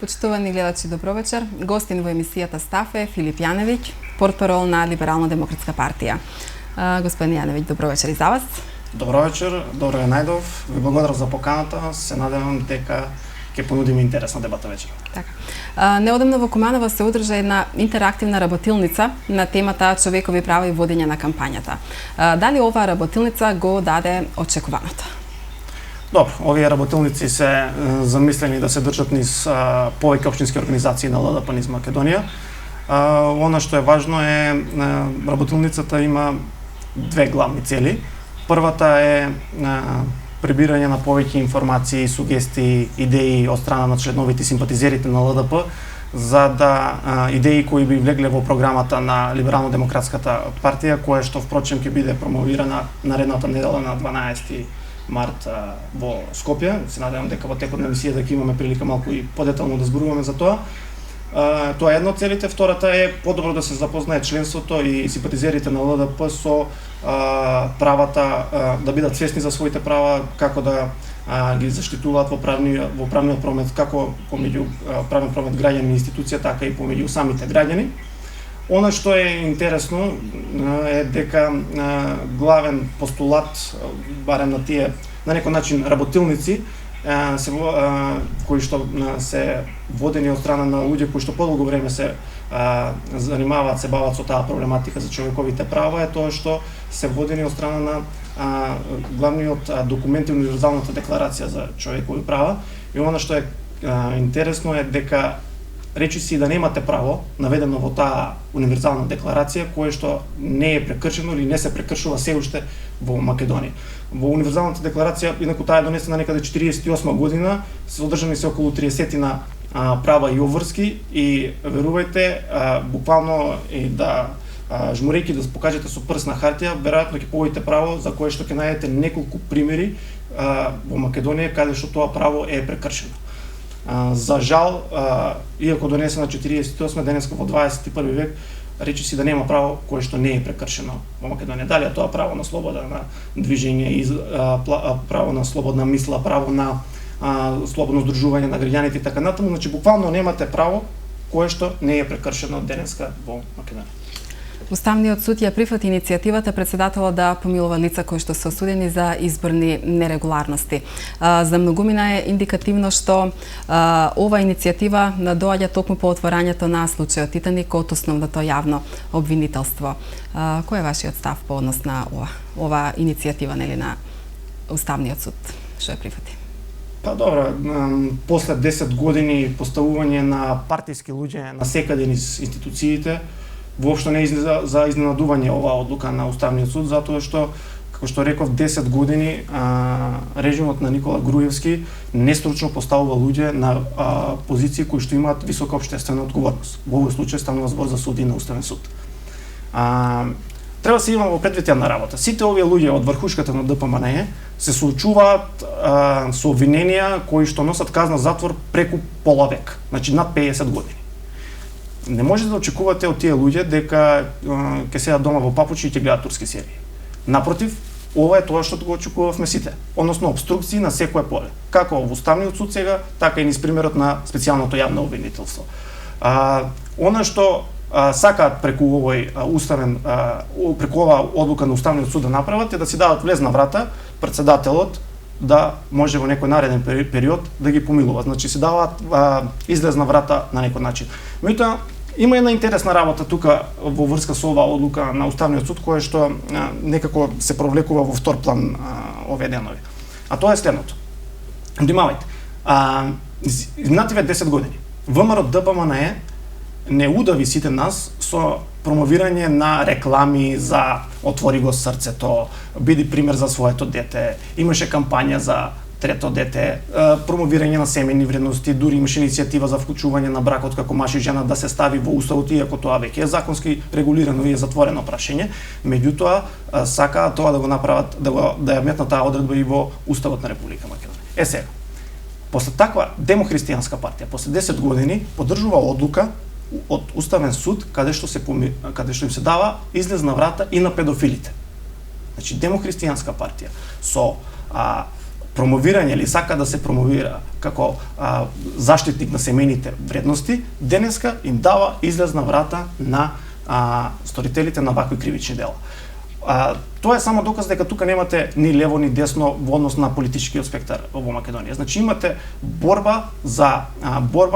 Почитувани гледачи, добро вечер. Гостин во емисијата Стаф е Филип Јаневиќ, портпарол на Либерално-демократска партија. Господин Јаневиќ, добро вечер и за вас. Добро вечер, добро ве најдов. Ви благодарам за поканата. Се надевам дека ќе понудиме интересна дебата вечер. Така. Неодамно во Куманово се одржа една интерактивна работилница на темата човекови права и водење на кампањата. Дали оваа работилница го даде очекуваното? Добро, овие работилници се замислени да се држат низ повеќе општински организации на ЛДП низ Македонија. Она што е важно е работилницата има две главни цели. Првата е прибирање на повеќе информации, сугестии, идеи од страна на членовите и симпатизерите на ЛДП, за да идеи кои би влегле во програмата на Либерално-демократската партија, која што впрочем ќе биде промовирана наредната недела на 12 март во Скопје. Се надевам дека во текот на емисијата ќе имаме прилика малку и подетално да зборуваме за тоа. Тоа е една од целите. Втората е подобро да се запознае членството и симпатизерите на ЛДП со правата, да бидат свесни за своите права, како да ги заштитуваат во правниот промет, како помеѓу правен промет граѓани и институција, така и помеѓу самите граѓани. Она што е интересно е дека главен постулат, барем на тие на некој начин работилници, кои што се водени од страна на луѓе кои што подолго време се занимаваат, се бават со таа проблематика за човековите права, е тоа што се водени од страна на главниот документ и универзалната декларација за човекови права. И она што е интересно е дека речиси да немате право, наведено во таа универзална декларација, кое што не е прекршено или не се прекршува се уште во Македонија. Во универзалната декларација, инаку таа е донесена некаде 48 година, се одржани се околу 30 права и обврски и верувајте, буквално и да жмурејќи да покажете со прст на хартија, веројатно ќе појдете право за кое што ќе најдете неколку примери во Македонија каде што тоа право е прекршено. За жал, иако донесена 48 денеска во 21 век, речиси да нема право кое што не е прекршено во Македонија. Дали е тоа право на слобода на движење, право на слободна мисла, право на слободно здружување на граѓаните и така натаму, значи буквално немате право кое што не е прекршено денеска во Македонија. Уставниот суд ја прифати иницијативата председателот да помилува лица кои што се осудени за изборни нерегуларности. За многумина е индикативно што ова иницијатива доаѓа токму по отворањето на случајот Титаник од основното јавно обвинителство. Кој е вашиот став по однос на ова иницијатива на Уставниот суд што ја прифати? Па добро, после 10 години поставување на партиски луѓе на секаде низ институциите, воопшто не е за изненадување оваа одлука на Уставниот суд, затоа што, како што реков, 10 години режимот на Никола Груевски нестручно поставува луѓе на позиции кои што имаат висока општествена одговорност. Во овој случај станува збор за суди на Уставен суд. Треба да се има во предвид една работа. Сите овие луѓе од врхушката на ДПМНЕ се соочуваат со обвиненија кои што носат казна затвор преку пола век, значи над 50 години. Не можете да очекувате од тие луѓе дека ќе седат дома во папучи и ќе гледаат турски серии. Напротив, ова е тоа што го очекувавме сите, односно обструкции на секое поле, како во Уставниот суд сега, така и низ примерот на специјалното јавно обвинителство. Она што сакаат преку оваа одлука на Уставниот суд да направат е да си дадат влезна врата председателот да може во некој нареден период да ги помилува. Значи се даваат излезна врата на некој начин. Меѓутоа, има една интересна работа тука во врска со оваа одлука на Уставниот суд, која што некако се провлекува во втор план овие денови. А тоа е следното. Внимавајте. Изминативе 10 години ВМРО ДПМНЕ не удави сите нас со промовирање на реклами за отвори го срцето, биди пример за своето дете, имаше кампања за трето дете, промовирање на семејни вредности, дури имаше иницијатива за вклучување на бракот како маж и жена да се стави во уставот, иако тоа веќе е законски регулирано и е затворено прашање. Меѓутоа, сакаат тоа да го направат, да ја метнат таа одредба и во Уставот на Република Македонија. Сега, после таква демохристијанска партија, после 10 години, поддржува одлука од Уставен суд каде што им се дава излезна врата и на педофилите. Значи демохристијанска партија со промовирање или сака да се промовира како заштитник на семејните вредности, денеска им дава излезна врата на сторителите на вакви кривични дела. Тоа е само доказ дека тука немате ни лево ни десно во однос на политичкиот спектар во Македонија. Значи имате борба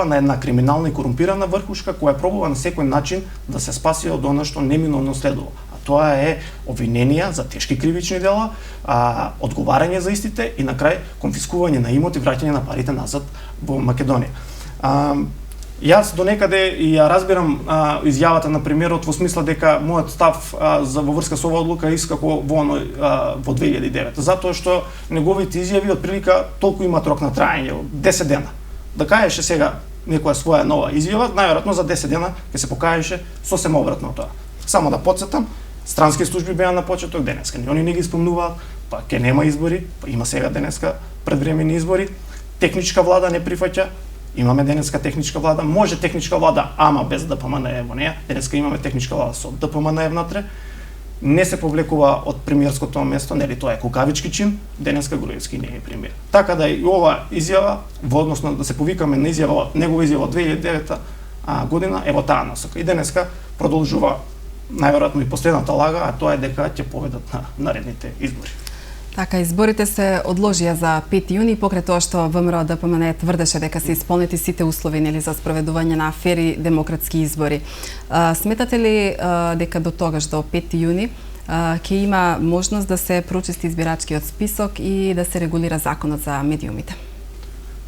на една криминална и корумпирана врхушка која пробува на секој начин да се спаси од она што неминовно следува. А тоа е обвиненија за тешки кривични дела, одговарање за истите и на крај конфискување на имот и враќање на парите назад во Македонија. Јас до некаде и ја разбирам изјавата на премиерот во смисла дека мојот став во врска со оваа одлука искако во 2009, затоа што неговите изјави отприлика толку имаат рок на траење, 10 дена. Да кажеше сега некоја своја нова изјава, најверојатно за 10 дена ќе се покажеше сосема обратно тоа. Само да потсетам, странски служби беа на почеток, денеска они не ги спомнуваат, па ќе нема избори, па има сега денеска предвремени избори, техничка влада не прифаќа. Имаме денеска техничка влада, може техничка влада, ама без ДПМН е во неја. Денеска имаме техничка влада со ДПМН е внатре. Не се повлекува од премиерското место, нели тоа е кукавички чин, денеска Груевски не е премиер. Така да и ова изјава, во односно да се повикаме на изјава, негова изјава од 2009 година е во таа насока. И денеска продолжува најверојатно и последната лага, а тоа е дека ќе победат на наредните избори. Така, изборите се одложија за 5 јуни, покрај тоа што ВМРО ДПМН тврдеше дека се исполнети сите услови нели за спроведување на фери демократски избори. Сметате ли дека до тогаш, до 5 јуни, ќе има можност да се прочисти избирачкиот список и да се регулира законот за медиумите?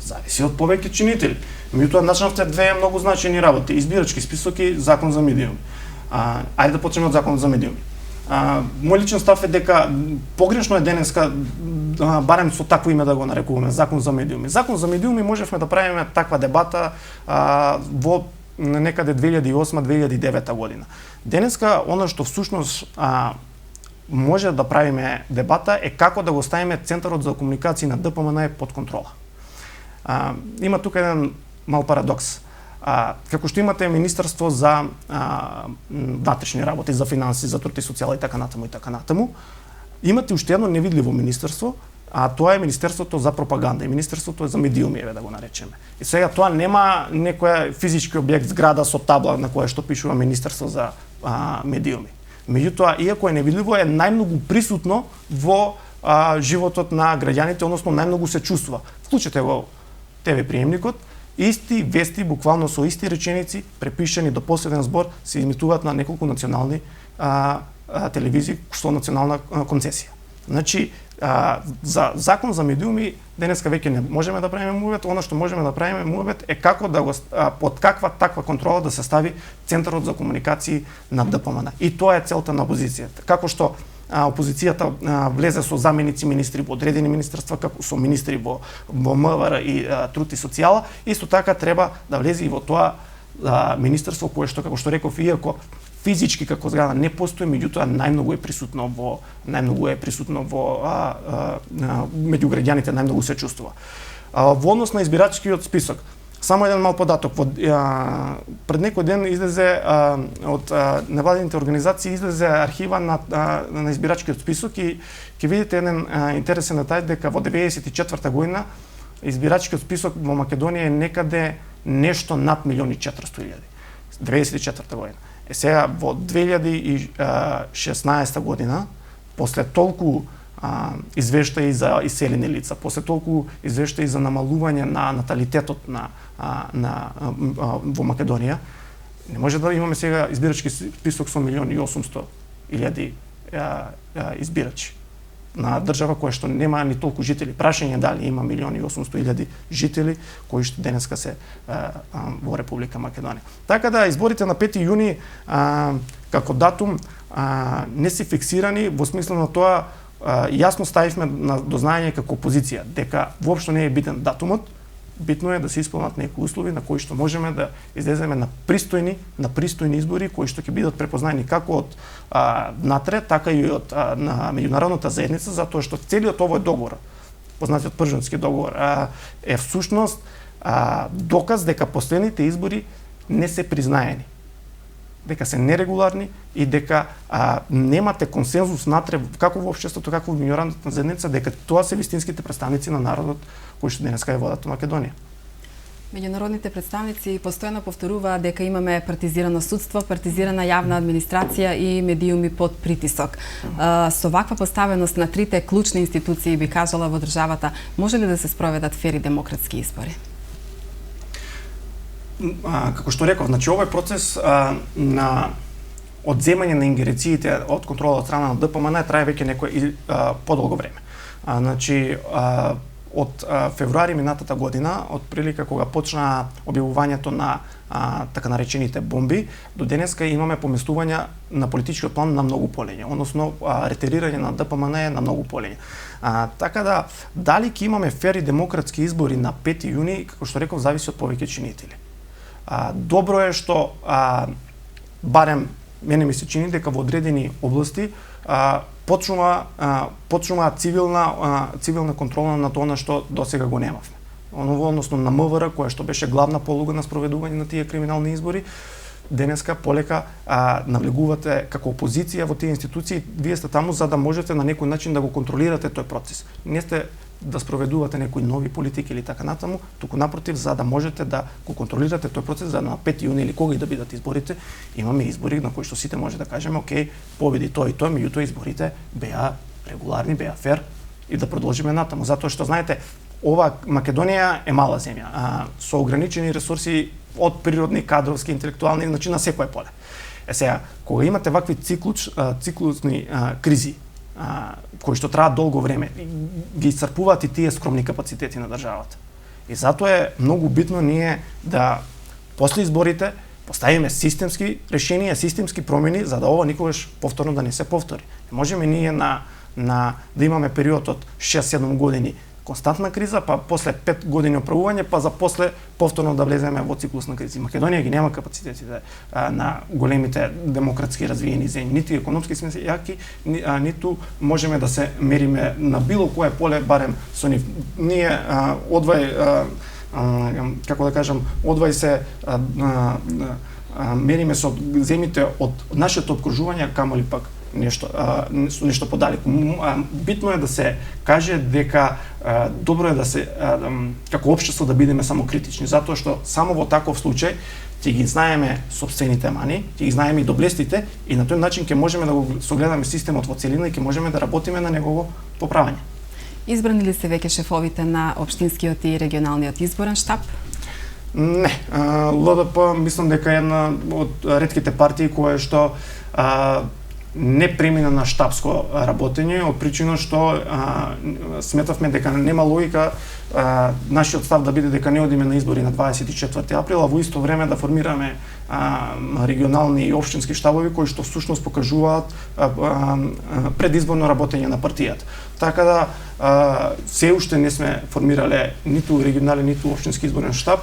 Зависи од повеќе чинители. Меѓутоа начнавте две многу значајни работи: избирачки список и закон за медиуми. Ајде да почнеме од законот за медиуми. Мој личен став е дека погрешно е денеска, барем со такво име да го нарекуваме, закон за медиуми. Закон за медиуми можевме да правиме таква дебата во некаде 2008-2009 година. Денеска, она што всушност може да правиме дебата е како да го ставиме Центарот за комуникации на ДПМН под контрола. Има тука еден мал парадокс. Како што имате Министерство за внатрешни работи, за финанси, за труд и социјала и така натаму, имате уште едно невидливо министерство, а тоа е Министерството за пропаганда и Министерството за медиуми, да го наречеме. И сега тоа нема некоја физички објект, зграда со табла на која што пишува Министерство за медиуми. Меѓутоа, иако е невидливо, е најмногу присутно во животот на граѓаните, односно најмногу се чувствува. Вклучете го ТВ приемникот, исти вести, буквално со исти реченици, препишани до последен збор, се имитуваат на неколку национални телевизии со национална концесија. Значи, за закон за медиуми денеска веќе не можеме да правиме муабет, она што можеме да правиме муабет е како да го под каква таква контрола да се стави Центарот за комуникации на ДПМН. И тоа е целта на опозицијата. Како што опозицијата влезе со заменици министри во одредени министерства, како со министри во МВР и труд и социјала, исто така треба да влезе и во тоа министерство кое што, како што реков, иако физички како зграда не постои, меѓутоа најмногу е присутно во меѓу граѓаните, најмногу се чувствува. Во однос на избирачкиот список, само еден мал податок. Пред некој ден излезе од невладините организации излезе архива на избирачкиот список и ќе видите еден интересен детај дека во 94 година избирачкиот список во Македонија е некаде нешто над 1.400.000. 94 година. Сега во 2016 година, после толку извештаи за иселени лица, после толку извештаи за намалување на наталитетот во Македонија, не може да имаме сега избирачки список со 1.800.000 избирачи на држава која што нема ни толку жители. Прашање дали има 1.800.000 жители кои што денеска се во Република Македонија. Така да изборите на 5 јуни како датум не се фиксирани, во смисла на тоа јасно ставивме на дознање како опозиција дека воопшто не е битен датумот, битно е да се исполнат некои услови на кои што можеме да излеземе на пристојни избори кои што ќе бидат препознаени како од внатре, така и од на меѓународната заедница, затоа што целиот овој договор, познатиот Пржански договор, е всушност доказ дека последните избори не се признаени. дека се нерегуларни и дека немате консензус натре како во општеството, како во меѓународната заедница, дека тоа се вистинските представници на народот кои што денеска ја водат Македонија. Меѓународните представници постојано повторуваат дека имаме партизирано судство, партизирана јавна администрација и медиуми под притисок. Со ваква поставеност на трите клучни институции, би кажала, во државата, може ли да се спроведат фери демократски избори? Како што реков, значи овој процес на одземање на ингерециите од контрола од страна на ДПМН трае веќе некој подолго време. Значи од февруари минатата година, од прилика кога почна објавувањето на така наречените бомби, до денеска имаме поместување на политичкиот план на многу полење, односно ретерирање на ДПМН на многу полење. Така да, дали ќе имаме фер и демократски избори на 5 јуни, како што реков, зависи од повеќе чинители. Добро е што барем мене ми се чини дека во одредени области почнува цивилна контрола на тоа што досега го немавме. Односно на МВР, која што беше главна полуга на спроведување на тие криминални избори, денеска полека навлегувате како опозиција во тие институции, вие сте таму за да можете на некој начин да го контролирате тој процес. Не сте да спроведувате некои нови политики или така натаму, туку напротив, за да можете да го контролирате тој процес, за на 5 јуни или кога и да бидат изборите, имаме избори на кои што сите може да кажеме, окей, победи тој и тој, меѓутоа изборите беа регуларни, беа фер и да продолжиме натаму, затоа што знаете, ова Македонија е мала земја, со ограничени ресурси од природни, кадровски, интелектуални, значи на секое поле. Сега, кога имате вакви циклусни кризи, кои што траат долго време, ги исцрпуваат и тие скромни капацитети на државата. И затоа е многу битно ние да после изборите поставиме системски решенија, системски промени за да ова никогаш повторно да не се повтори. Не можеме ние да имаме период од 6-7 години константна криза, па после 5 години оправување, па за после повторно да влеземе во циклус на кризи. Македонија ги нема капацитетите на големите демократски развиени земји, ниту економски сме јаки, ниту можеме да се мериме на било кое поле, барем со нив. Ние како да кажам, одвај се мериме со земјите од нашето обкружување, камоли пак нешто подалеку. Битно е да се каже дека добро е да се како општество да бидеме самокритични, затоа што само во таков случај ќе ги знаеме сопствените мани, ќе ги знаеме и доблестите и на тој начин ќе можеме да го согледаме системот во целина и ќе можеме да работиме на негово поправање. Избрани ли се веќе шефовите на општинскиот и регионалниот изборен штаб? Не, ЛДП мислам дека е една од ретките партии која што не премина на штабско работење, од причина што сметавме дека нема логика нашиот став да биде дека не одиме на избори на 24 април, а во исто време да формираме регионални и општински штабови кои што всушност покажуваат предизборно работење на партијата. Така да се уште не сме формирале ниту регионален, ниту општински изборен штаб.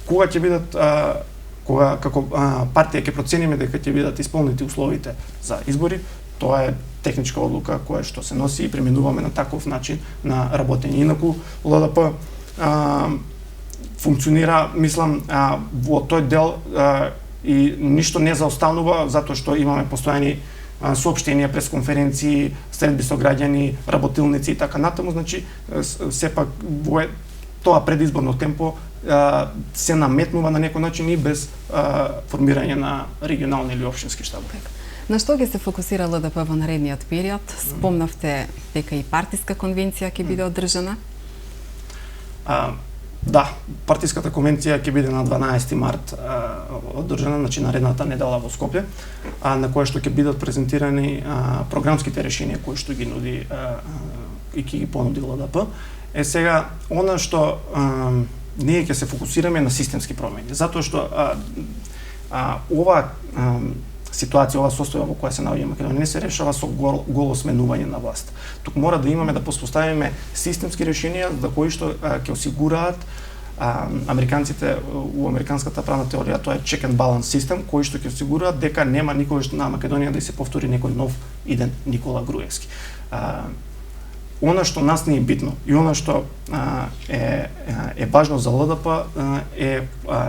Кога ќе бидат кога како партија ќе процениме дека ќе бидат исполнети условите за избори, тоа е техничка одлука која што се носи и преминуваме на таков начин на работење. Инаку ЛДП функционира, мислам, во тој дел и ништо не заостанува затоа што имаме постојани соопштенија, пресконференции, средби со граѓани, работилници и така натаму, значи сепак во тоа предизборно темпо се наметнува на некој начин и без формирање на регионални или општински штабови. На што ќе се фокусира ЛДП во наредниот период? Спомнавте дека и партиска конвенција ќе биде одржана? Да, партиската конвенција ќе биде на 12 март одржана, значи наредната недела во Скопје, на која што ќе бидат презентирани програмските решенија кои што ги нуди и ќе ги понуди ЛДП. Сега, она што ние ќе се фокусираме на системски промени, затоа што ова ситуација, ова состојба во која се наоѓа Македонија не се решава со голо сменување на власт. Тук мора да имаме да поспоставиме системски решенија за кои што ќе осигураат американците у американската правна теорија, тоа е check and balance систем, кои што ќе осигураат дека нема никогаш на Македонија да се повтори некој нов иден Никола Груевски. она што нас не е битно и она што е важно за ЛДП е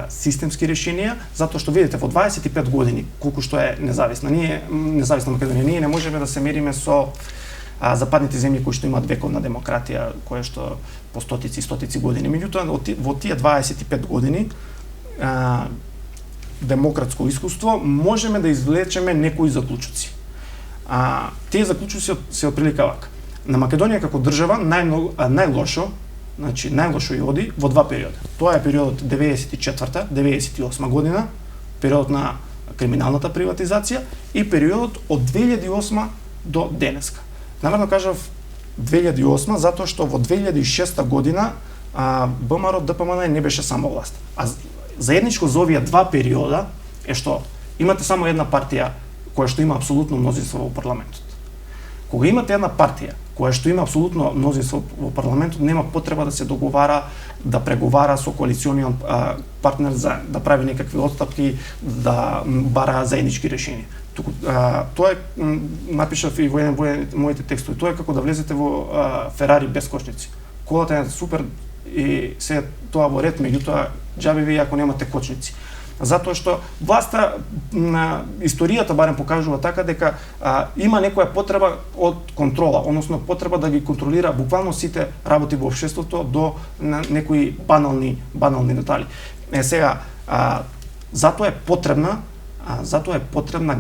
системски решенија, затоа што видите во 25 години колку што е независна Македонија, ние не можеме да се мериме со западните земји кои што имаат вековна демократија, која што по стотици години. Меѓутоа во тие 25 години демократско искуство можеме да извлечеме некои заклучоци. Тие заклучоци се отприлика вака. На Македонија како држава најлошо ја оди во два периода. Тоа е периодот 94-98 година, периодот на криминалната приватизација и периодот од 2008 до денеска. Намерно кажав 2008 затоа што во 2006 година ВМРО ДПМН не беше само власт. А заедничко за овие два периода е што имате само една партија која што има апсолутно мнозинство во парламентот. Кога имате една партија која што има апсолутно мнозинство во парламентот, нема потреба да се договара, да преговара со коалициониот партнер за да прави некакви отстапки, да бара заеднички решенија. Туку тоа е напишав и во еден од моите текстови. Тоа е како да влезете во Ферари без кочници. Колата е супер и се тоа во ред, меѓутоа џабе ви ако немате кочници. Затоа што власта на историјата барем покажува така дека има некоја потреба од контрола, односно потреба да ги контролира буквално сите работи во општеството до некои банални детали. Сега затоа е потребна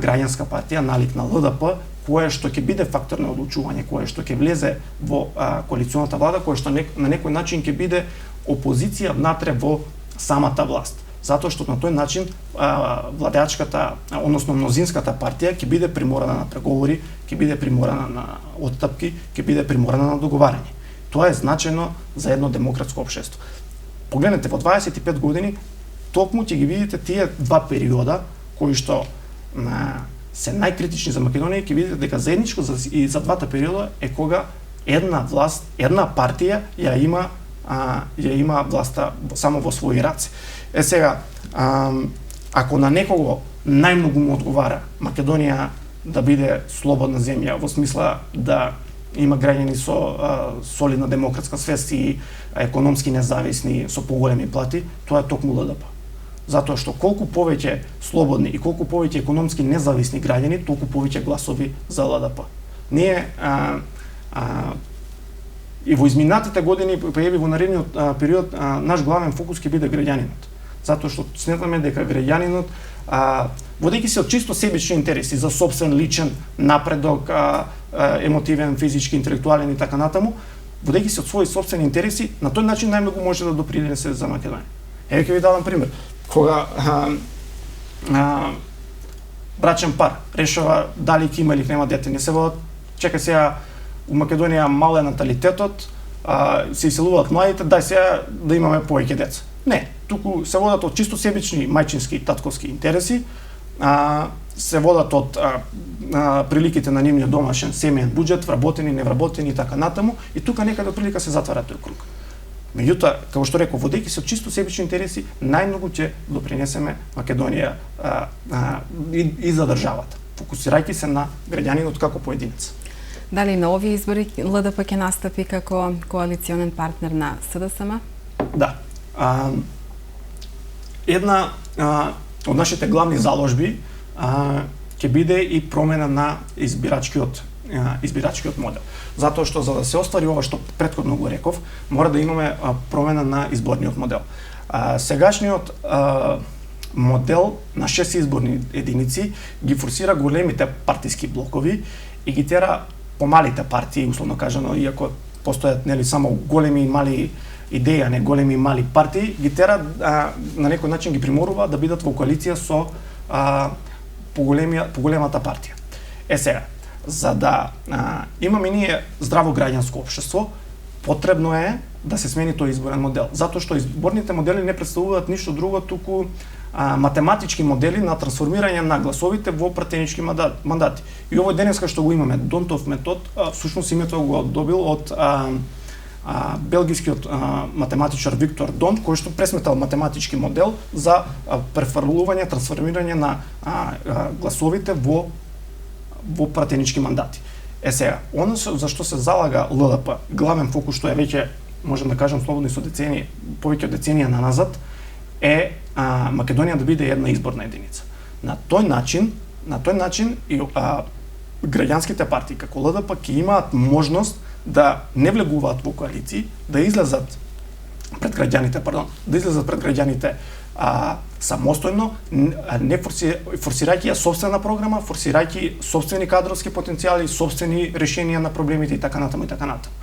граѓанска партија налик на ЛДП, која што ќе биде фактор на одлучување, која што ќе влезе во коалиционата влада, која што на некој начин ќе биде опозиција внатре во самата власт. Затоа што на тој начин владеачката, односно мнозинската партија ќе биде приморана на преговори, ќе биде приморана на отстапки, ќе биде приморана на договарање. Тоа е значајно за едно демократско општество. Погледнете, во 25 години токму ќе ги видите тие два периода кои што се најкритични за Македонија, ќе видите дека заедничко и за двата периода е кога една власт, една партија ја има власта само во своји раце. Сега, ако на некого најмногу му одговара Македонија да биде слободна земја, во смисла да има граѓани со солидна демократска свест и економски независни со поголеми плати, тоа е токму ЛДП. Затоа што колку повеќе слободни и колку повеќе економски независни граѓани, толку повеќе гласови за ЛДП. Ние и во изминатите години, па еби во наредниот период, наш главен фокус ќе биде граѓанинот. Затоа што сметаме дека граѓанинот, водејќи се од чисто себични интереси за сопствен личен напредок, емотивен, физички, интелектуален и така натаму, водејќи се од своји сопствени интереси, на тој начин најмногу може да допринесе за Македонија. Еве ќе ви дадам пример. Кога брачен пар решава дали ќе има или нема дете, не се водат, чека сега у Македонија мал е наталитетот, се иселуваат младите, дај сега да имаме повеќе деца. Не, туку се водат од чисто себични мајчински и татковски интереси, се водат од приликите на нивниот домашен семеен буџет, вработени, невработени и така натаму, и тука некаде прилика се затвара тој круг. Меѓутоа, како што реков, водејќи се од чисто себични интереси, најмногу ќе допринесеме Македонија и за државата, фокусирајќи се на граѓанинот како поединец. Дали на овие избори ЛДП ќе настапи како коалиционен партнер на СДСМ? Да. Една од нашите главни заложби ќе биде и промена на избирачкиот модел. Затоа што за да се оствари ова што претходно го реков, мора да имаме промена на изборниот модел. Сегашниот модел на 6 изборни единици ги форсира големите партиски блокови и ги тера помалите партии, условно кажано, иако постојат нели само големи и мали идеи, а не големи и мали партии, ги тера на некој начин ги приморува да бидат во коалиција со поголемата партија. Сега, за да имаме ние здраво граѓанско општество, потребно е да се смени тој изборен модел, затоа што изборните модели не представуваат ништо друго туку математички модели на трансформирање на гласовите во пратенички мандати. И овој денеска што го имаме, Донтов метод, всушност името го добил од белгискиот математичар Виктор Донт, кој што пресметал математички модел за трансформирање на гласовите во пратенички мандати. Сега, она за што се залага ЛДП, главен фокус што е веќе, можем да кажем слободно со децении, повеќе од деценија назад, е Македонија да биде една изборна единица. На тој начин и граѓанските партии како ЛДП ќе имаат можност да не влегуваат во коалиции, да излезат пред граѓаните, самостојно, не форсирајќи ја собствена програма, форсирајќи собствени кадровски потенцијали, собствени решенија на проблемите и така натаму и така натаму.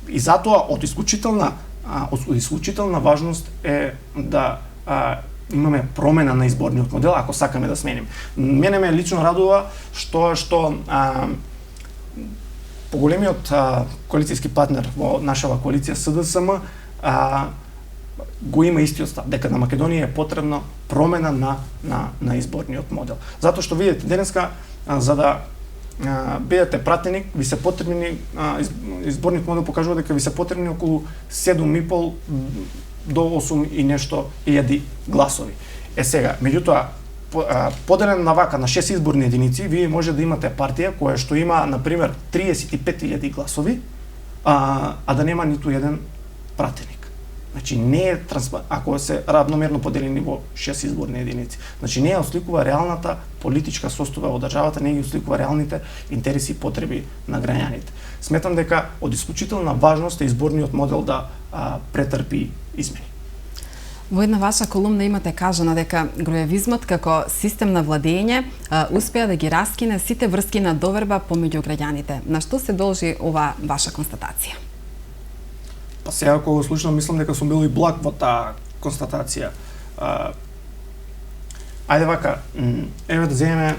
И затоа од исклучителна важност е да имаме промена на изборниот модел ако сакаме да сменим. Мене ме лично радува што поголемиот коалицијски партнер во нашава коалиција СДСМ го има истиот став, дека на Македонија е потребна промена на изборниот модел. Затоа што видите денеска за да бидете пратеник, ви се потребни изборниот модел покажува дека ви се потребни околу 7,5 до 8 и нешто илјади гласови. Сега, меѓутоа поделен на вака на 6 изборни единици, вие може да имате партија која што има на пример 35.000 гласови, а да нема ниту еден пратеник. Значи не е ако се равномерно поделени во 6 изборни единици. Значи не ја осликува реалната политичка состојба во државата, не ја осликува реалните интереси и потреби на граѓаните. Сметам дека од исклучителна важност е изборниот модел да претрпи измени. Во една ваша колумна имате кажано дека груевизмот како систем на владење успеа да ги раскине сите врски на доверба помеѓу граѓаните. На што се должи ова ваша констатација? Па сега кога слушам, мислам дека сум бил и благ во таа констатација. Ајде вака, еве да земеме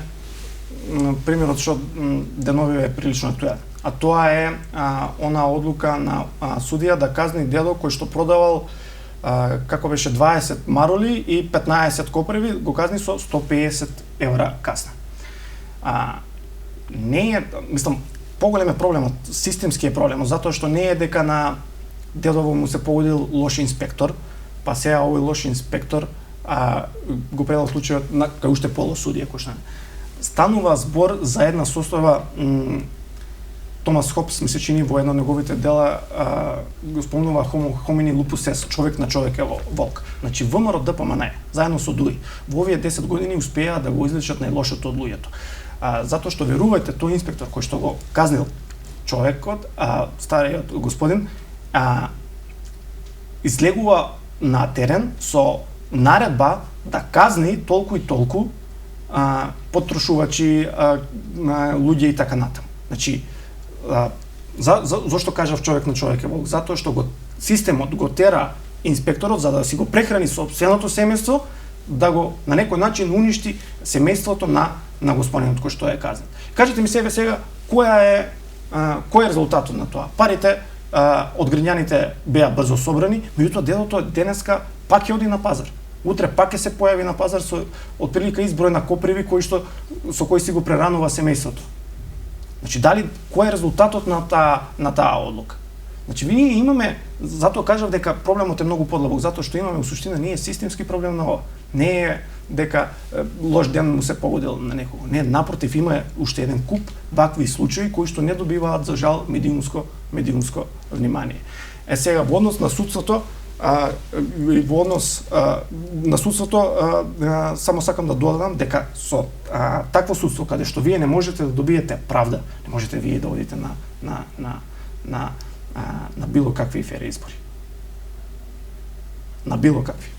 примерот што деновиве е прилично актуелен. А тоа е она одлука на судија да казни дедо кој што продавал како беше 20 мароли и 15 копреви, го казни со 150 евра казна. Не е, мислам, поголем е проблемот, системски е проблемот, затоа што не е дека на дедово му се погодил лош инспектор, па сега овој лош инспектор го предал случајот на кај уште полосудија кој што станува збор за една состојба. Томас Хобс ми се чини во едно од неговите дела го спомнува homo homini lupus est, човек на човек е волк. Значи ВМРО ДПМН заедно со ДУИ во овие 10 години успеа да го излечат најлошото од луѓето. Затоа што верувајте, тој инспектор кој што го казнил човекот, стариот господин, излегува на терен со наредба да казни толку и толку потрошувачи, луѓе и така натаму. Значи зошто кажав човек на човек е волк? Затоа што системот го тера инспекторот за да си го прехрани сопственото семејство, да го на некој начин уништи семејството на господинот кој што е казнет. Кажете ми сега кој е резултатот на тоа? Парите од граѓаните беа брзо собрани, меѓутоа дедото денеска пак ќе оди на пазар. Утре пак ќе се појави на пазар со отприлика изброј на копреви со кои си го преранува семејството. Значи кој е резултатот на таа одлука? Значи ние имаме, затоа кажав дека проблемот е многу подлабок, затоа што имаме во суштина ние системски проблем на ова. Не е дека лош ден му се погодил на некого. Не, напротив, има уште еден куп вакви случаи кои што не добиваат за жал медиумско внимание. Сега во однос на судството, само сакам да додадам дека со такво судство каде што вие не можете да добиете правда, не можете вие да одите на било какви фери избори. На било какви.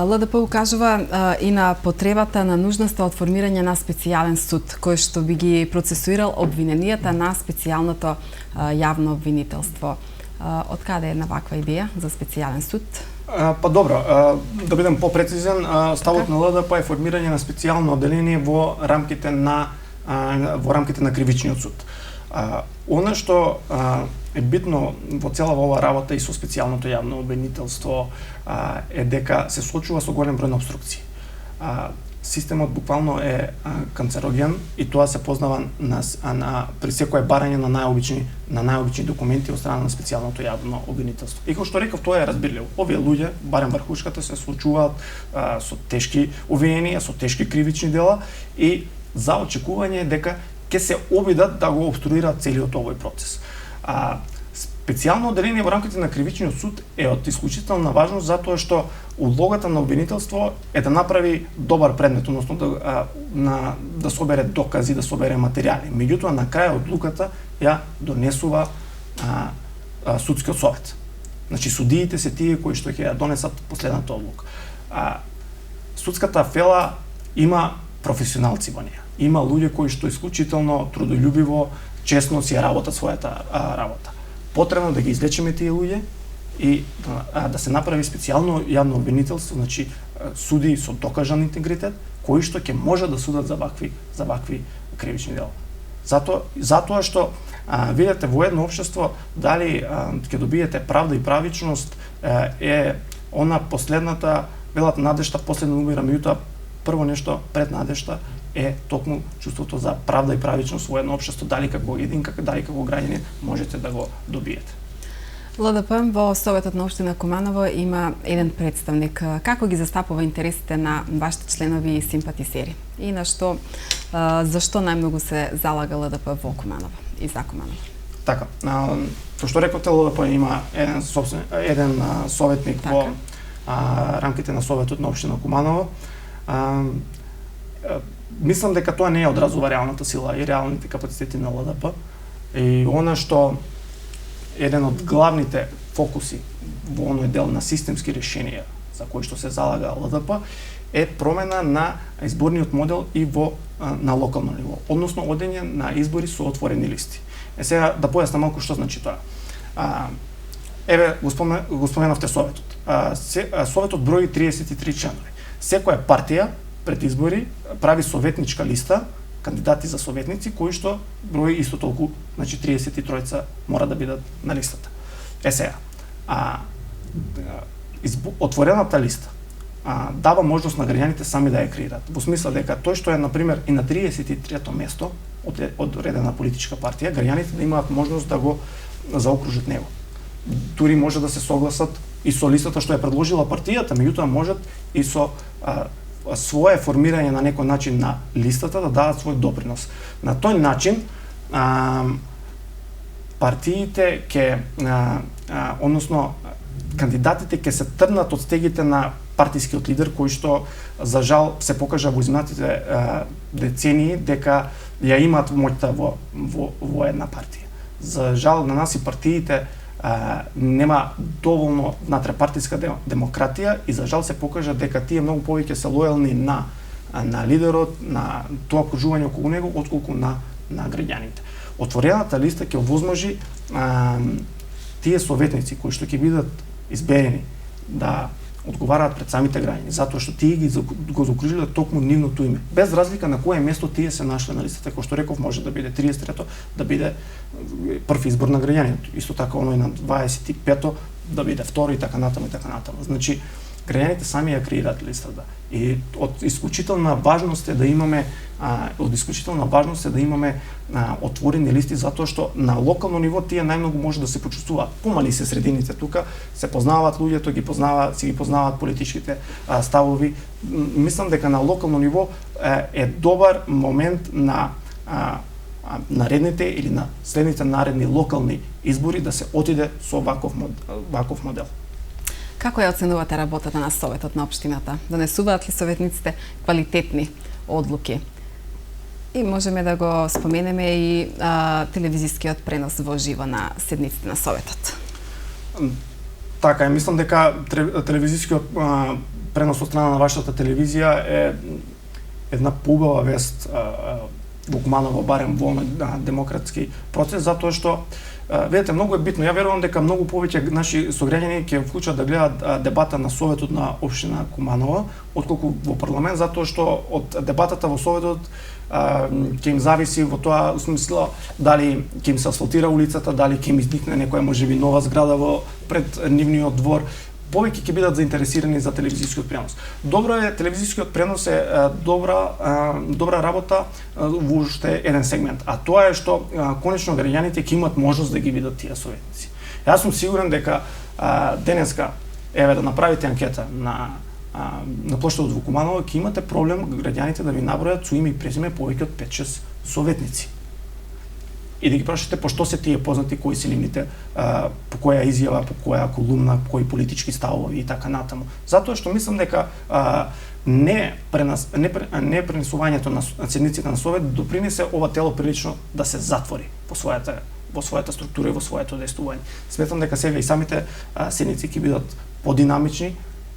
ЛДП укажува и на потребата на нужноста од формирање на специјален суд, кој што би ги процесуирал обвиненијата на специјалното јавно обвинителство. Од каде е една ваква идеја за специјален суд? Па добро, да бидем попрецизен, ставот на ЛДП е формирање на специјално одделение во рамките на кривичниот суд. Она што е битно во цела оваа работа и со специјалното јавно обвинителство е дека се соочува со голем број на обструкции. Системот буквално е канцероген и тоа се познава при секое барање на најобични документи од страна на специјалното јавно обвинителство. И како што реков, тоа е разбирливо. Овие луѓе, барем врхушката, се соочуваат со тешки обвиненија, со тешки кривични дела и за очекување е дека ќе се обидат да го обструираат целиот овој процес. Специјално одделение во рамките на кривичниот суд е од исклучителна важност затоа што улогата на обвинителство е да направи добар предмет, односно да собере докази, да собере материјали. Меѓутоа на крај одлуката ја донесува судскиот совет. Значи судиите се тие кои што ќе ја донесат последната одлука. Судската фела има професионалци во неја. Има луѓе кои што исклучително трудолюбиво, честно си ја работат својата работа. Потребно да ги извлечеме тие луѓе и да се направи специјално јавно обвинителство, значи суди со докажан интегритет, кои што ќе може да судат за вакви кривични дела. Затоа што видите во едно општество дали ќе добиете правда и правичност е она последната, велат надежта последно умира, меѓутоа прво нешто пред надежта е токму чувството за правда и правичност во едно општество, дали како дали како граѓанин можете да го добиете. ЛДП во Советот на општина Куманово има еден представник. Како ги застапува интересите на вашите членови и симпатисери? И зашто најмногу се залага ЛДП во Куманово и за Куманово? Така, тоа што рековте, ЛДП има еден советник во рамките на Советот на општина Куманово. Мислам дека тоа не одразува реалната сила и реалните капацитети на ЛДП. И она што еден од главните фокуси во оној дел на системски решенија за кои што се залага ЛДП е промена на изборниот модел и на локално ниво, односно одење на избори со отворени листи. Сега да појаснам малку што значи тоа. Го споменавте Советот. Советот брои 33 членови. Секоја партија пред избори прави советничка листа, кандидати за советници, кои што брои исто толку, значи 33 мора да бидат на листата. Сега, отворената листа дава можност на граѓаните сами да ја креираат. Во смисла дека тој што е, например, и на 33-то место од одредена политичка партија, граѓаните да имаат можност да го заокружат него. Дури може да се согласат и со листата што ја предложила партијата, меѓутоа можат и со свое формирање на некој начин на листата да дадат свој допринос. На тој начин партиите односно кандидатите ќе се трнат од стегите на партискиот лидер кој што за жал се покажа во изминатите децении дека ја имаат моќта во една партија. За жал на нас и партиите нема доволно внатрепартиска демократија и за жал се покажа дека тие многу повеќе се лојални на лидерот, на тоа окружување околу него, отколку на граѓаните. Отворената листа ќе овозможи тие советници кои што ќе бидат изберени да одговараат пред самите граѓани, затоа што тие го заокружиле токму нивното име. Без разлика на кое место тие се нашле на листата, кој што реков, може да биде 33-то, да биде прв избор на граѓаните. Исто така оној на 25-то да биде второ и така натаму и така натаму. Значи граѓаните сами ја креираат листата. И од исклучителна важност е да имаме отворени листи, затоа што на локално ниво тие најмногу може да се почувствуваат. Помали се средините тука, се познаваат луѓето, си ги познаваат политичките ставови. Мислам дека на локално ниво е добар момент на наредните или на следните наредни локални избори да се отиде со ваков модел. Како ја оценувате работата на Советот на општината? Донесуваат ли советниците квалитетни одлуки? И можеме да го споменеме и телевизискиот пренос во живо на седниците на Советот. Така е, мислам дека телевизискиот пренос од страна на вашата телевизија е една поубава вест во Куманово, барем во демократски процес, затоа што видите, многу е битно. Ја верувам дека многу повеќе наши сограѓани ќе вклучат да гледаат дебата на Советот на општина Куманово, отколку во парламент, затоа што од дебатата во Советот ќе им зависи во тоа смисла дали ќе им се асфалтира улицата, дали ќе им изникне некоја можеби нова зграда пред нивниот двор. Повеќе ќе бидат заинтересирани за телевизискиот пренос. Добро е, телевизискиот пренос е добра работа во уште еден сегмент, а тоа е што конечно граѓаните ќе имат можност да ги видат тие советници. Јас сум сигурен дека денеска да направите анкета на плоштадот во Куманово, ќе имате проблем граѓаните да ви набројат со име и презиме повеќе од 5-6 советници. и да ги прашате по што се тие познати, кои се нивните, по која изјава, по која колумна, по кои политички ставови и така натаму. Затоа што мислам дека пренесувањето на седниците на Совет допринесе ова тело прилично да се затвори во својата структура и во своето действување. Сметам дека сега и самите седници ќе бидат подинамични,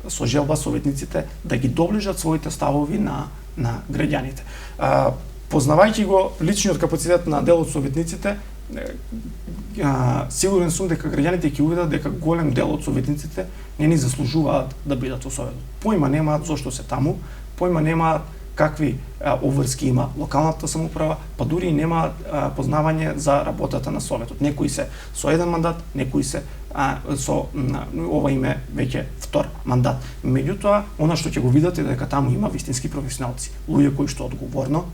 со желба советниците да ги доближат своите ставови на граѓаните. Познавајќи го личниот капацитет на дел од советниците, сигурен сум дека граѓаните ќе увидат дека голем дел од советниците не ни заслужуваат да бидат во Советот. Појма немаат зошто се таму, појма немаат какви обврски има локалната самоуправа, па дури и немаат познавање за работата на Советот. Некои се со еден мандат, некои се со ова име веќе втор мандат. Меѓутоа, она што ќе го видите дека таму има вистински професионалци, луѓе кои што одговорно,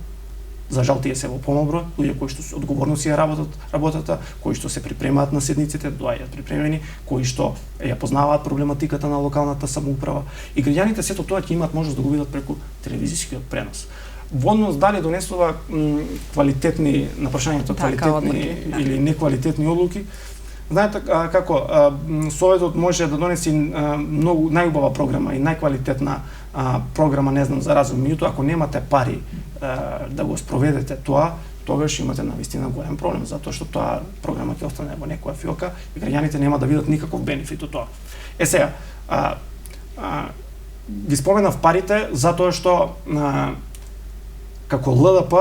за жал тие се во помал број, луѓе кои што одговорно си ја работата, кои што се припремаат на седниците, доаѓаат припремени, кои што ја познаваат проблематиката на локалната самоуправа и граѓаните сето тоа ќе имаат можност да го видат преку телевизискиот пренос. Во однос дали донесува квалитетни на прашањето квалитетни или неквалитетни одлуки, знаете како Советот може да донеси многу најубава програма и најквалитетна програма, не знам, за разум, меѓутоа ако немате пари да го спроведете тоа, тогаш имате навистина голем проблем, затоа што тоа програма ќе остане во некоја филка и граѓаните нема да видат никаков бенефит од тоа. Сега, ги споменав парите затоа што како ЛДП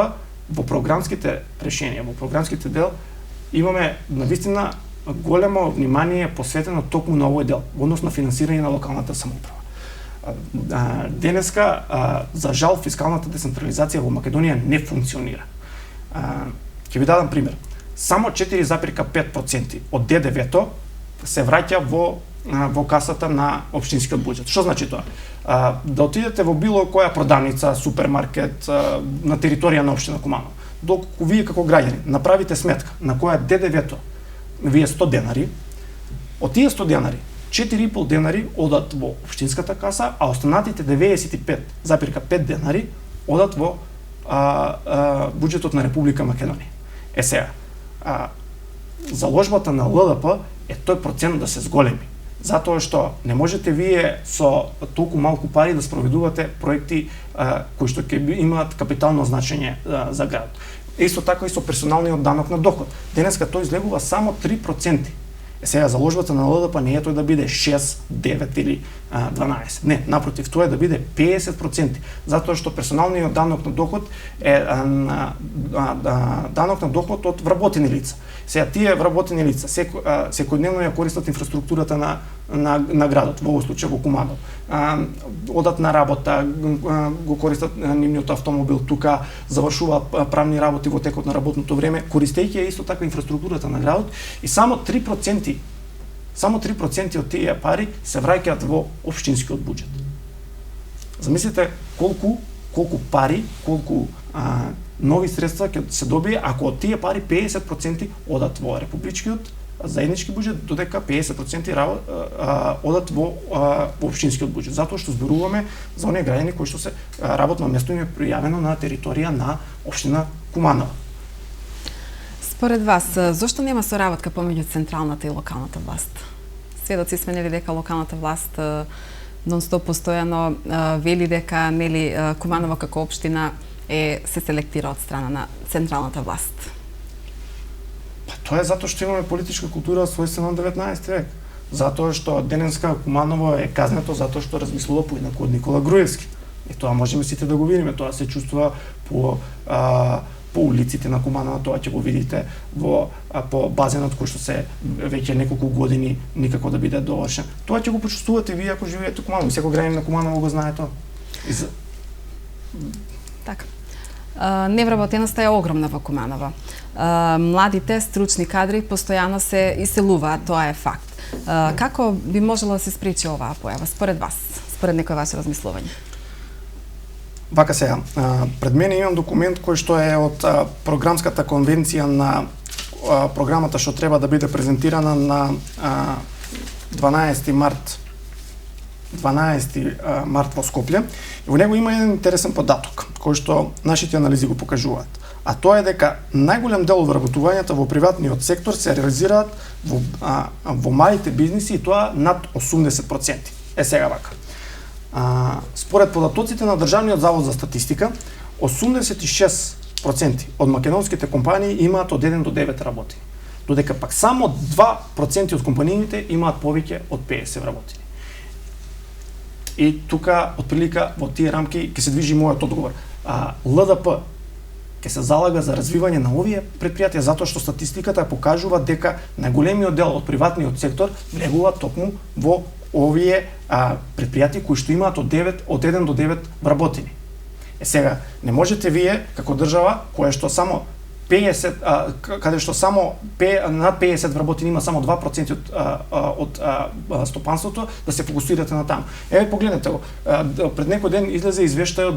во програмските решенија, во програмските дел имаме навистина големо внимание посветено токму на овој дел, во однос на финансирање на локалната самоуправа. Денеска, за жал, фискалната децентрализација во Македонија не функционира. Ќе ви дадам пример. Само 4,5% од ДДВ-то се враќа во касата на општинскиот буџет. Што значи тоа? Да отидете во било која продавница, супермаркет на територија на општина Куманово, доколку вие како граѓани направите сметка на која ДДВ-то вие 100 денари, од тие 100 денари 4,5 денари одат во општинската каса, а останатите 95,5 денари одат во буџетот на Република Македонија. Сега, заложбата на ЛДП е тој процент да се зголеми, затоа што не можете вие со толку малку пари да спроведувате проекти кои што ќе имаат капитално значење за градот. Исто така и со персоналниот данок на доход. Денеска тој излегува само 3%. Сега заложбата на ЛДП не е тој да биде 6, 9 или 12. Не, напротив, тоа е да биде 50%, затоа што персоналниот данок на доход е данок на доход од вработени лица. Сега тие вработени лица секојдневно ја користат инфраструктурата на градот, во овој случај во Куманово. Одат на работа, го користат нивниот автомобил тука, завршуваат правни работи во текот на работното време, користејќи ја исто така инфраструктурата на градот и само 3% од тие пари се враќаат во општинскиот буџет. Замислете колку пари, колку нови средства ќе се добие ако од тие пари 50% одат во републичкиот заеднички буџет, додека 50% одат во општинскиот буџет, затоа што зборуваме за оние граѓани кои што се работно место им е пријавено на територија на општина Куманово. Според вас, зошто нема соработка помеѓу централната и локалната власт? Сведоци сме нели дека локалната власт нон-стоп постојано вели дека нели Куманово како општина се селектира од страна на централната власт. Па тоа е затоа што имаме политичка култура својствена на 19 век. Затоа што денеска Куманово е казнето затоа што размислува поинаку од Никола Груевски. И тоа можеме сите да го видиме, тоа се чувствува по улиците на Куманово, тоа ќе го видите по базенот кој што се веќе неколку години никако да биде довршен. Тоа ќе го почувствувате вие ако живеете во Куманово, секој граѓанин на Куманово го знае тоа. Така. Невработеноста е огромна во Куманово. Младите стручни кадри постојано се иселуваат, тоа е факт. Како би можело да се спречи оваа појава според вас, според некој ваше размислување? Вака сега, пред мене имам документ кој што е од програмската конвенција на програмата што треба да биде презентирана на 12 март 12 март во Скопје. И во него има еден интересен податок, кој што нашите анализи го покажуваат. А тоа е дека најголем дел од вработувањата во приватниот сектор се реализираат во малите бизниси и тоа над 80%. Сега вака. Според податоците на Државниот завод за статистика, 86% од македонските компании имаат од 1 до 9 работени, додека пак само 2% од компаниите имаат повеќе од 50 работени. И тука, отприлика, во тие рамки ќе се движи мојот одговор. ЛДП ќе се залага за развивање на овие предпријатија затоа што статистиката покажува дека најголемиот дел од приватниот сектор влегува токму во овие предпријатија кои што имаат од 1 до 9 вработени. Сега, не можете вие како држава која што само 50 каде што само над 50 вработени има само 2% од стопанството да се фокусирате на таму. Еве погледнете го. Пред некој ден излезе извештајот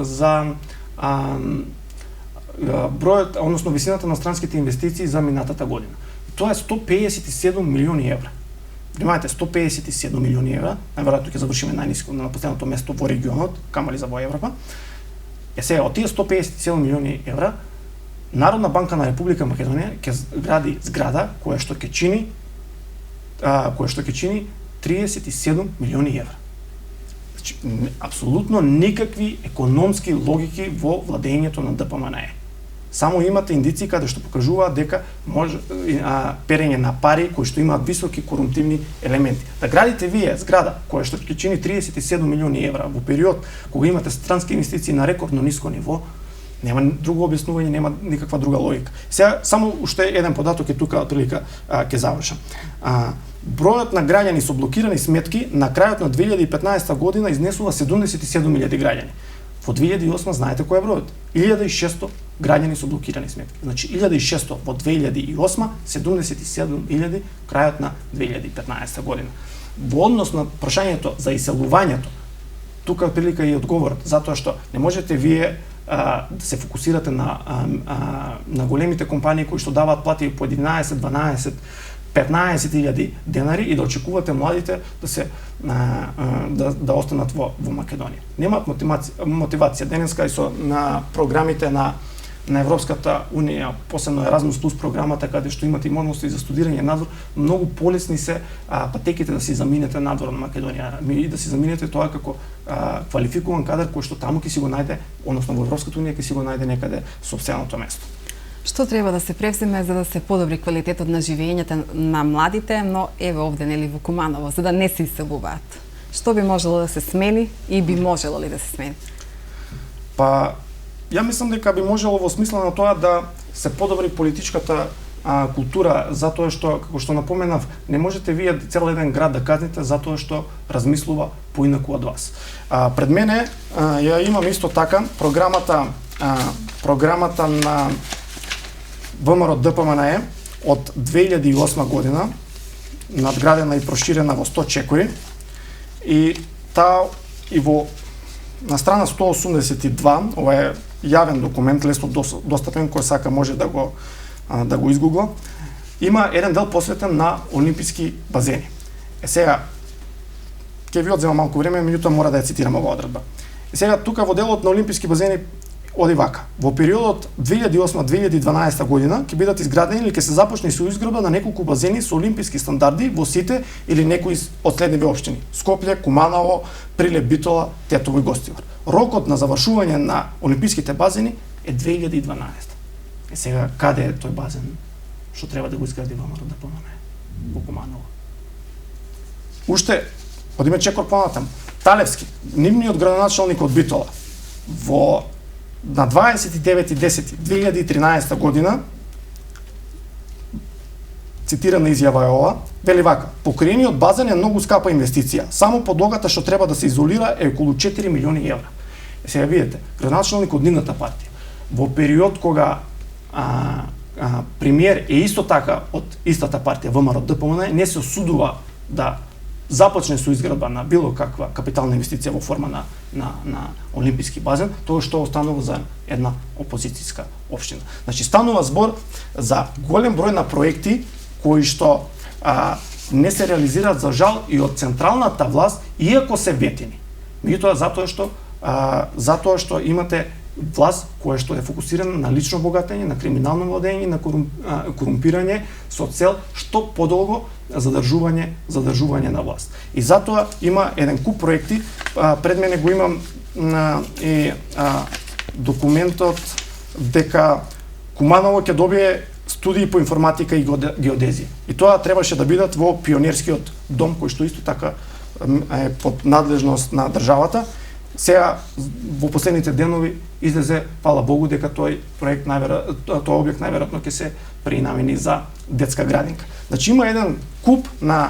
за бројот, односно висината на странските инвестиции за минатата година. Тоа е 157 милиони евра. Внимавајте, 157 милиони евра, најверојатно ќе завршиме најниско на последното место во регионот, камали за во Европа. Сега, од тие 157 милиони евра, Народна банка на Република Македонија ќе гради зграда која што ќе чини 37 милиони евра. Значи, апсолутно никакви економски логики во владењето на ДПМНЕ. Само имате индици каде што покажуваат дека може перење на пари кои што имаат високи корумптивни елементи. Да градите вие зграда која што ќе чини 37 милиони евра во период кога имате странски инвестиции на рекордно ниско ниво, нема друго објаснување, нема никаква друга логика. Сега само уште еден податок е тука отприлика ќе завршам. Бројот на граѓани со блокирани сметки на крајот на 2015 година изнесува 77.000 граѓани. Во 2008 знаете кој е бројот? 1600 граѓани со блокирани сметки. Значи 1600 во 2008, 77.000 крајот на 2015 година. Во однос на прашањето за иселувањето, тука е прилика и одговорот, затоа што не можете вие да се фокусирате на големите компании кои што даваат плати по 11, 12, 15.000 денари и да очекувате младите да се да останат во Македонија. Немаат мотивација. Денеска и со на програмите на Европската унија, посебно Erasmus Plus програмата каде што имате и можности за студирање надвор, многу полесни се патеките да си заминете надвор на Македонија и да си заминете тоа како квалификуван кадар кој што таму ќе си го најде, односно во Европската унија ќе си го најде некаде сопственото место. Што треба да се превземе за да се подобри квалитетот на живеењето на младите, но еве овде нели во Куманово, за да не се иселуваат? Што би можело да се смени и би можело ли да се смени? Па, ја мислам дека би можело во смисла на тоа да се подобри политичката култура, затоа што, како што напоменав, не можете вие цел еден град да казните затоа што размислува поинаку од вас. Пред мене ја имам исто така програмата на ВМРО ДПМНЕ од 2008 година, надградена и проширена во 100 чекори, и таа и на страна 182, ова е јавен документ, лесно достапен, кој сака може да го изгугла, има еден дел посветен на олимписки базени. Сега, ќе ви одзема малку време, меѓутоа мора да ја цитирам оваа одредба. Сега, тука во делот на олимписки базени оди вака. Во периодот 2008-2012 година ќе бидат изградени или ќе се започне со изградба на неколку базени со олимписки стандарди во сите или некои од следниве општини: Скопје, Куманово, Прилеп, Битола, Тетово и Гостивар. Рокот на завршување на олимписките базени е 2012. Сега каде е тој базен што треба да го изгради ВМРО ДПМНЕ во Куманово? Уште одиме чекор понатаму. Талевски, нивниот градоначалник од Битола, на 29.10.2013 година, цитирана изјава е ова, вели вака: покриениот базен е многу скапа инвестиција. Само подлогата што треба да се изолира е околу 4 милиони евра. Сега видите, градоначалник од нивната партија, во период кога премиер е исто така од истата партија ВМРО ДПМНЕ, не се осудува да започне со изградба на било каква капитална инвестиција во форма на олимписки базен, тоа што останува за една опозицијска општина. Значи станува збор за голем број на проекти кои што не се реализираат за жал и од централната власт, иако се ветени. Меѓутоа затоа што имате власт која што е фокусирана на лично богатење, на криминално владење, на корумпирање со цел што подолго задржување на власт. И затоа има еден куп проекти, пред мене го имам документот дека Куманово ќе добие студии по информатика и геодезија. И тоа требаше да бидат во пионерскиот дом, кој што исто така е под надлежност на државата. Сега во последните денови излезе, фала Богу, дека тој објект најверојатно ќе се пренамени за детска градинка. Значи има еден куп на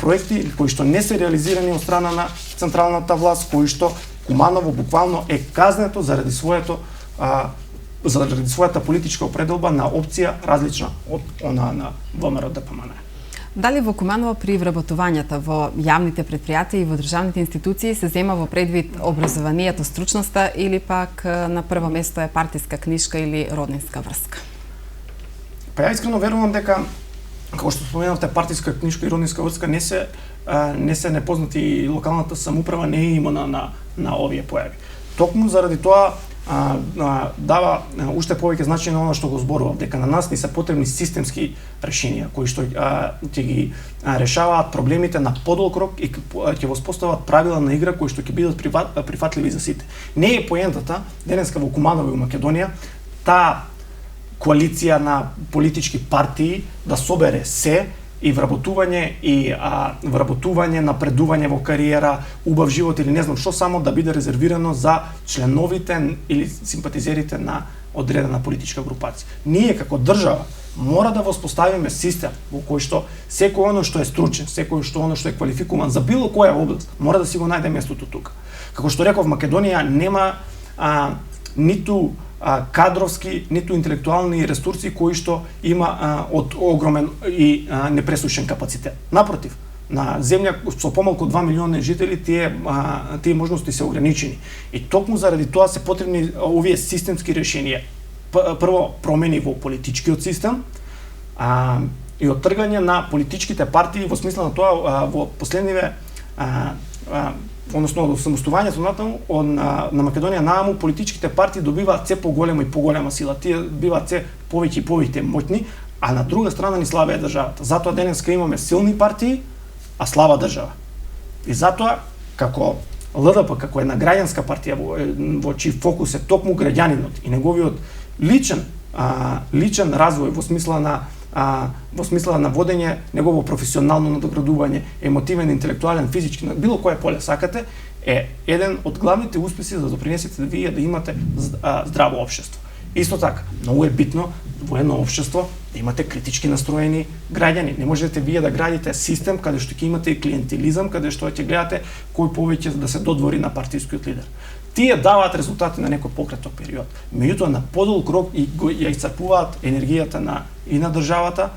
проекти кои што не се реализирани од страна на централната власт, кои што Куманово буквално е казнето заради својата политичка определба на опција различна од она на ВМРО-ДПМН. Дали во Куманово при вработувањата во јавните предпријатија и во државните институции се зема во предвид образованието, стручноста или пак на прво место е партиска книшка или роднинска врска? Па ја искрено верувам дека, како што споменавте, партиска книшка и роднинска врска не се непознати и локалната самоуправа не е имуна на овие појави. Токму заради тоа дава уште повеќе значење на она што го зборував, дека на нас ни се потребни системски решенија кои што ќе ги решаваат проблемите на подолг рок и ќе воспостават правила на игра кои што ќе бидат прифатливи за сите. Не е поентата денеска во Куманово и Македонија таа коалиција на политички партии да собере се и вработување, напредување во кариера, убав живот или не знам што, само да биде резервирано за членовите или симпатизерите на одредена политичка групација. Ние како држава мора да воспоставиме систем во кој што секој оно што е стручен, секој што оно што е квалификуван за било која област, мора да си го најде местото тука. Како што реков, Македонија нема ниту кадровски, ниту интелектуални ресурси кои што има од огромен и непресушен капацитет. Напротив, на земја со помалку од 2 милиони жители тие можности се ограничени. И токму заради тоа се потребни овие системски решенија. Прво, промени во политичкиот систем и оттргање на политичките партии во смисла на тоа во последниве односно од самостојувањето на Македонија нааму, политичките партии добиваат се поголема и поголема сила. Тие биваат се повеќе и повеќе моќни, а на друга страна ни слабее државата. Затоа денеска имаме силни партии, а слаба држава. И затоа, како ЛДП, како една граѓанска партија во чиј фокус е токму граѓанинот и неговиот личен развој во смисла на водење, негово професионално надоградување, емотивен, интелектуален, физички, на било кое поле сакате, е еден од главните успеси за да допринесете вие да имате здраво општество. Исто така, многу е битно во едно општество да имате критички настроени граѓани. Не можете вие да градите систем каде што ќе имате и клиентелизам, каде што ќе гледате кој повеќе да се додвори на партискиот лидер. Тие даваат резултати на некој пократок период. Меѓутоа на подолг рок ја исцрпуваат енергијата и на државата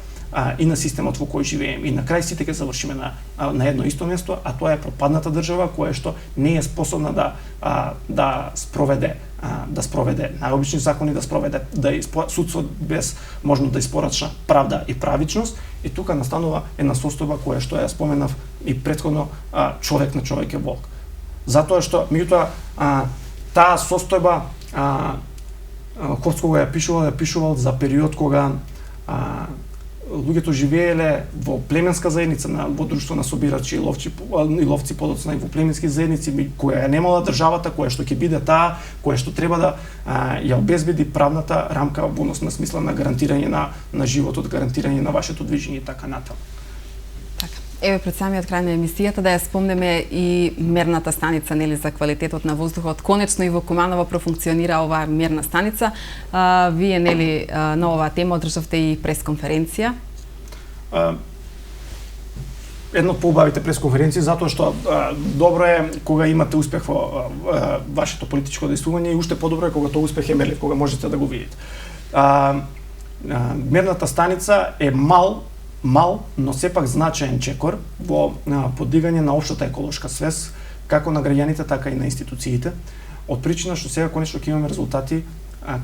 и на системот во кој живееме. И на крај сите ќе завршиме на едно исто место, а тоа е пропадната држава која што не е способна да спроведе најобични закони, судство без можно да испорача правда и правичност. И тука настанува една состојба која што ја споменав и претходно, човек на човек е волк. Затоа што меѓутоа таа состојба Хоцко ја пишувал за период кога луѓето живееле во племенска заедница, во друштво на собирачи и ловци подоцна и во племенски заедници, која ја немала државата, која што ќе биде таа, која што треба да ја обезбеди правната рамка во однос на смисла на гарантирање на животот, гарантирање на вашето движење и така натаму. Еве пред самиот крај на емисијата да ја спомнеме и мерната станица за квалитетот на воздухот. Конечно и во Куманово профункционира оваа мерна станица. Вие на оваа тема одржавте и пресконференција. Едно поубавите пресконференции затоа што добро е кога имате успех во вашето политичко действување и уште подобро е кога тој успех е мерлив, кога можете да го видите. Мерната станица е мал, но сепак значаен чекор во подигање на општата еколошка свест, како на граѓаните, така и на институциите, од причина што сега конечно ќе имаме резултати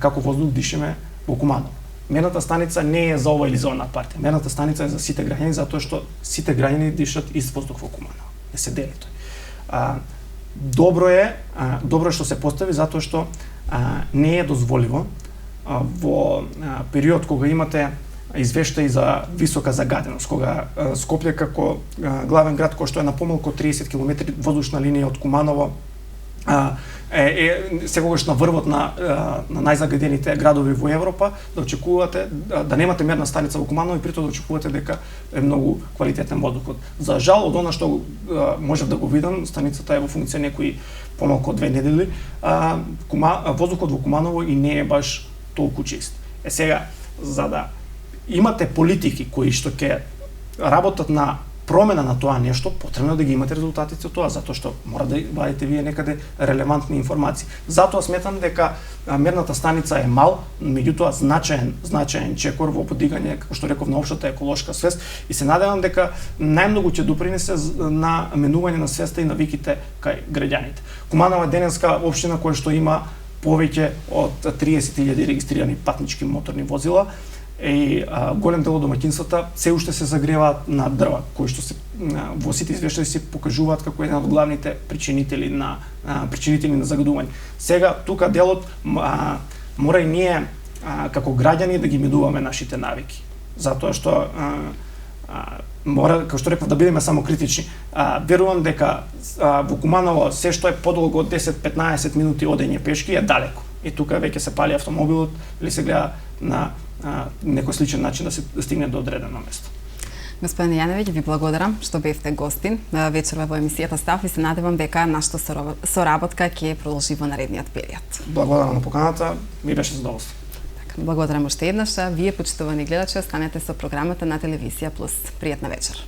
како воздух дишеме во Куманово. мерната станица не е за ова или за она партија. Мерната станица е за сите граѓани затоа што сите граѓани дишат ист воздух во Куманово. Не се дели тој. Добро е што се постави затоа што не е дозволиво во период кога имате извештаи за висока загаденост, кога Скопје како главен град кој што е на помалку 30 км воздушна линија од Куманово е секогаш на врвот на најзагадените градови во Европа, да очекувате да немате мерна станица во Куманово и притоа да очекувате дека е многу квалитетен воздухот. За жал, од она што можев да го видам, станицата е во функција некои помалку од 2 недели, воздухот во Куманово и не е баш толку чист. Сега, за да имате политики кои што ќе работат на промена на тоа нешто, потребно да ги имате резултатите од тоа, затоа што мора да вадите вие некаде релевантни информации. Затоа сметам дека мерната станица е мал, меѓутоа значаен чекор во подигање, како што реков, на општата еколошка свест и се надевам дека најмногу ќе допринесе на менување на свеста и навиките кај граѓаните. Куманово е денеска општина која што има повеќе од 30.000 регистрирани патнички моторни возила, и голем дел од домаќинствата се уште се загреваат на дрва, кои што се во сите извештаи се покажуваат како еден од главните причинители на загадување. Сега тука делот мора и ние како граѓани да ги медуваме нашите навики, затоа што мора, како што реков, да бидеме самокритични. Верувам дека во Куманово се што е подолго од 10-15 минути одење пешки е далеко. И тука веќе се пали автомобилот или се гледа на некој сличен начин да се стигне до одредено место. Господин Јановиќ, ви благодарам што бевте гостин вечерва во емисијата Став и се надевам дека нашата соработка ќе продолжи во наредниот период. Благодарам на поканата, ми беше задоволство. Благодарам уште еднаш, вие почитувани гледачи, останете со програмата на Телевизија Плюс. Пријатна вечер.